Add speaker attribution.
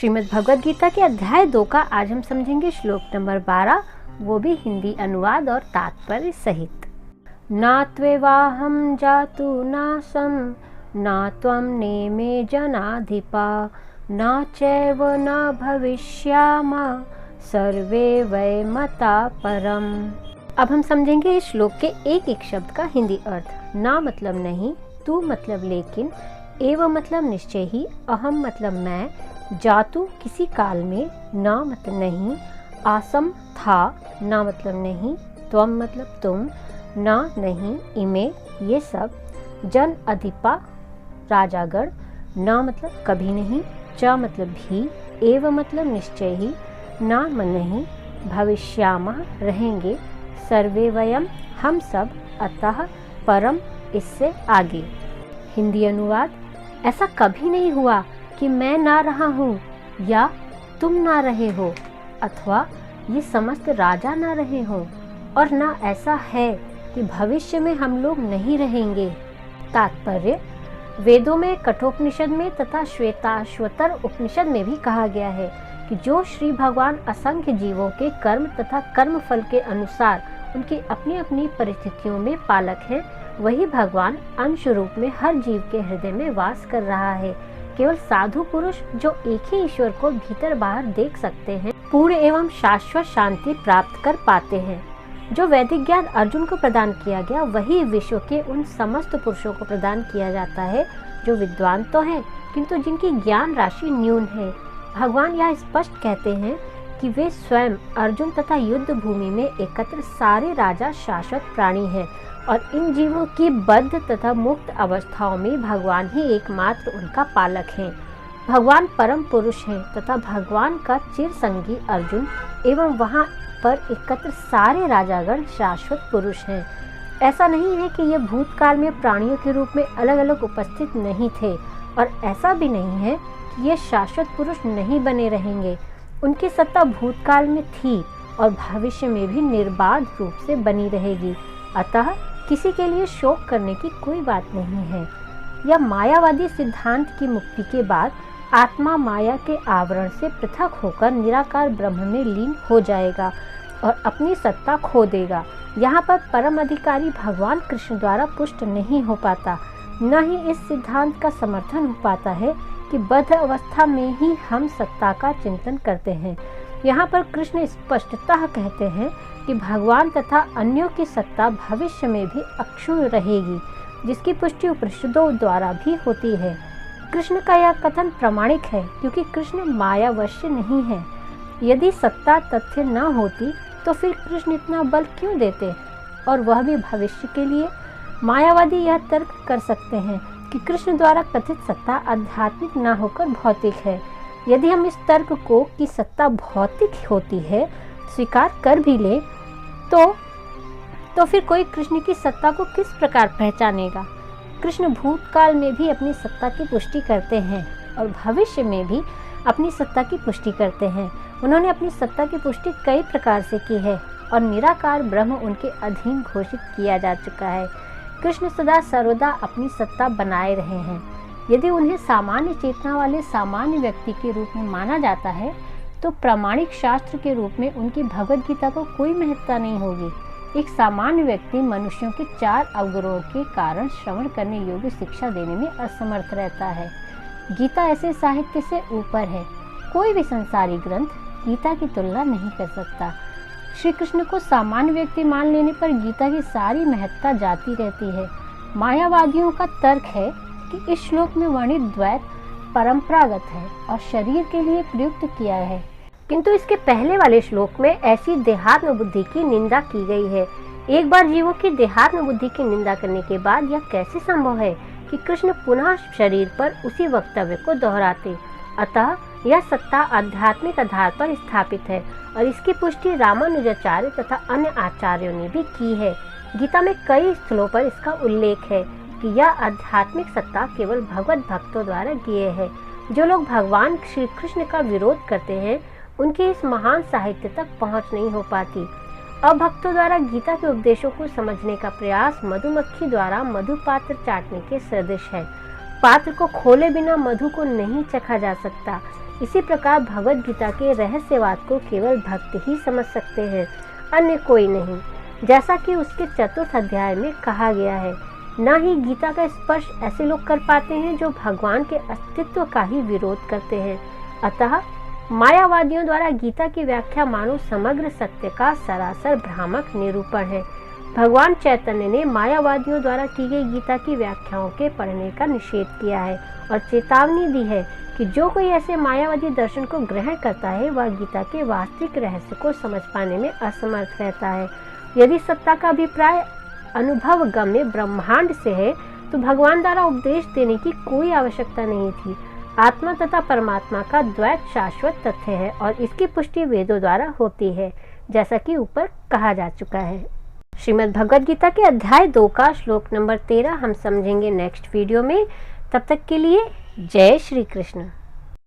Speaker 1: श्रीमद् भगवद गीता के अध्याय 2 का आज हम समझेंगे श्लोक नंबर 12, वो भी हिंदी अनुवाद और तात्पर्य सहित। ना त्वेवाहं जातु नासं ना त्वं नेमे जनाधिपा ना चैव न भविष्यामा सर्वे वै मता परम। अब हम समझेंगे इस श्लोक के एक एक शब्द का हिंदी अर्थ। ना मतलब नहीं, तू मतलब लेकिन, एव मतलब निश्चय ही, अहम मतलब मैं, जातु किसी काल में, ना मतलब नहीं, आसम था, ना मतलब नहीं, त्वम मतलब तुम, ना नहीं, इमे ये सब, जन अधिपा राजागण, ना मतलब कभी नहीं, च मतलब भी, एव मतलब निश्चय ही, ना मन नहीं, भविष्यामः रहेंगे, सर्वे वयम हम सब, अतः परम इससे आगे। हिंदी अनुवाद। ऐसा कभी नहीं हुआ कि मैं ना रहा हूँ या तुम ना रहे हो अथवा ये समस्त राजा ना रहे हों, और ना ऐसा है कि भविष्य में हम लोग नहीं रहेंगे। तात्पर्य। वेदों में, कठोपनिषद में तथा श्वेताश्वतर उपनिषद में भी कहा गया है कि जो श्री भगवान असंख्य जीवों के कर्म तथा कर्म फल के अनुसार उनकी अपनी अपनी परिस्थितियों में पालक हैं, वही भगवान अंश रूप में हर जीव के हृदय में वास कर रहा है। केवल साधु पुरुष जो एक ही ईश्वर को भीतर बाहर देख सकते हैं, पूर्ण एवं शाश्वत शांति प्राप्त कर पाते हैं। जो वैदिक ज्ञान अर्जुन को प्रदान किया गया, वही विश्व के उन समस्त पुरुषों को प्रदान किया जाता है जो विद्वान तो हैं किंतु जिनकी ज्ञान राशि न्यून है। भगवान यह स्पष्ट कहते हैं कि वे स्वयं अर्जुन तथा युद्ध भूमि में एकत्र सारे राजा शाश्वत प्राणी हैं, और इन जीवों की बद्ध तथा मुक्त अवस्थाओं में भगवान ही एकमात्र उनका पालक हैं। भगवान परम पुरुष हैं तथा भगवान का चिर संगी अर्जुन एवं वहां पर एकत्र सारे राजागण शाश्वत पुरुष हैं। ऐसा नहीं है कि ये भूतकाल में प्राणियों के रूप में अलग अलग उपस्थित नहीं थे, और ऐसा भी नहीं है कि ये शाश्वत पुरुष नहीं बने रहेंगे। उनकी सत्ता भूतकाल में थी और भविष्य में भी निर्बाध रूप से बनी रहेगी। अतः किसी के लिए शोक करने की कोई बात नहीं है। यह मायावादी सिद्धांत की मुक्ति के बाद आत्मा माया के आवरण से पृथक होकर निराकार ब्रह्म में लीन हो जाएगा और अपनी सत्ता खो देगा। यहाँ पर परम अधिकारी भगवान कृष्ण द्वारा पुष्ट नहीं हो पाता, न ही इस सिद्धांत का समर्थन हो पाता है कि बद्ध अवस्था में ही हम सत्ता का चिंतन करते हैं। यहाँ पर कृष्ण स्पष्टतः कहते हैं कि भगवान तथा अन्यों की सत्ता भविष्य में भी अक्षुण्ण रहेगी, जिसकी पुष्टि उपनिषदों द्वारा भी होती है। कृष्ण का यह कथन प्रामाणिक है क्योंकि कृष्ण मायावश्य नहीं है। यदि सत्ता तथ्य न होती तो फिर कृष्ण इतना बल क्यों देते, और वह भी भविष्य के लिए। मायावादी यह तर्क कर सकते हैं कि कृष्ण द्वारा कथित सत्ता आध्यात्मिक न होकर भौतिक है। यदि हम इस तर्क को कि सत्ता भौतिक होती है स्वीकार कर भी ले तो फिर कोई कृष्ण की सत्ता को किस प्रकार पहचानेगा। कृष्ण भूतकाल में भी अपनी सत्ता की पुष्टि करते हैं और भविष्य में भी अपनी सत्ता की पुष्टि करते हैं। उन्होंने अपनी सत्ता की पुष्टि कई प्रकार से की है और निराकार ब्रह्म उनके अधीन घोषित किया जा चुका है। कृष्ण सदा सर्वदा अपनी सत्ता बनाए रहे हैं। यदि उन्हें सामान्य चेतना वाले सामान्य व्यक्ति के रूप में माना जाता है तो प्रामाणिक शास्त्र के रूप में उनकी भगवद गीता को कोई महत्ता नहीं होगी। एक सामान्य व्यक्ति मनुष्यों के 4 अवग्रहों के कारण श्रवण करने योग्य शिक्षा देने में असमर्थ रहता है। गीता ऐसे साहित्य से ऊपर है। कोई भी संसारी ग्रंथ गीता की तुलना नहीं कर सकता। श्री कृष्ण को सामान्य व्यक्ति मान लेने पर गीता की सारी महत्ता जाती रहती है। मायावादियों का तर्क है कि इस श्लोक में वर्णित द्वैत परंपरागत है और शरीर के लिए प्रयुक्त किया है, किंतु इसके पहले वाले श्लोक में ऐसी देहात्म बुद्धि की निंदा की गई है। एक बार जीवों की देहात्म बुद्धि की निंदा करने के बाद यह कैसे संभव है कि कृष्ण पुनः शरीर पर उसी वक्तव्य को दोहराते। अतः यह सत्ता आध्यात्मिक आधार पर स्थापित है और इसकी पुष्टि रामानुजाचार्य तथा अन्य आचार्यों ने भी की है। गीता में कई स्थलों पर इसका उल्लेख है कि यह आध्यात्मिक सत्ता केवल भगवत भक्तों द्वारा किए है। जो लोग भगवान श्री कृष्ण का विरोध करते हैं उनकी इस महान साहित्य तक पहुंच नहीं हो पाती। अभक्तों द्वारा गीता के उपदेशों को समझने का प्रयास मधुमक्खी द्वारा मधु पात्र चाटने के सदृश है। पात्र को खोले बिना मधु को नहीं चखा जा सकता। इसी प्रकार भगवद गीता के रहस्यवाद को केवल भक्त ही समझ सकते हैं, अन्य कोई नहीं। जैसा कि उसके 4th अध्याय में कहा गया है, न ही गीता का स्पर्श ऐसे लोग कर पाते हैं जो भगवान के अस्तित्व का ही विरोध करते हैं। अतः मायावादियों द्वारा गीता की व्याख्या मानो समग्र सत्य का सरासर भ्रामक निरूपण है। भगवान चैतन्य ने मायावादियों द्वारा की गई गीता की व्याख्याओं के पढ़ने का निषेध किया है और चेतावनी दी है कि जो कोई ऐसे मायावादी दर्शन को ग्रहण करता है वह गीता के वास्तविक रहस्य को समझ पाने में असमर्थ रहता है। यदि सत्ता का अभिप्राय अनुभव गम्य ब्रह्मांड से है तो भगवान द्वारा उपदेश देने की कोई आवश्यकता नहीं थी। आत्मा तथा परमात्मा का द्वैत शाश्वत तथ्य है और इसकी पुष्टि वेदों द्वारा होती है, जैसा कि ऊपर कहा जा चुका है। श्रीमद् भगवद गीता के अध्याय 2 का श्लोक नंबर 13 हम समझेंगे नेक्स्ट वीडियो में। तब तक के लिए जय श्री कृष्ण।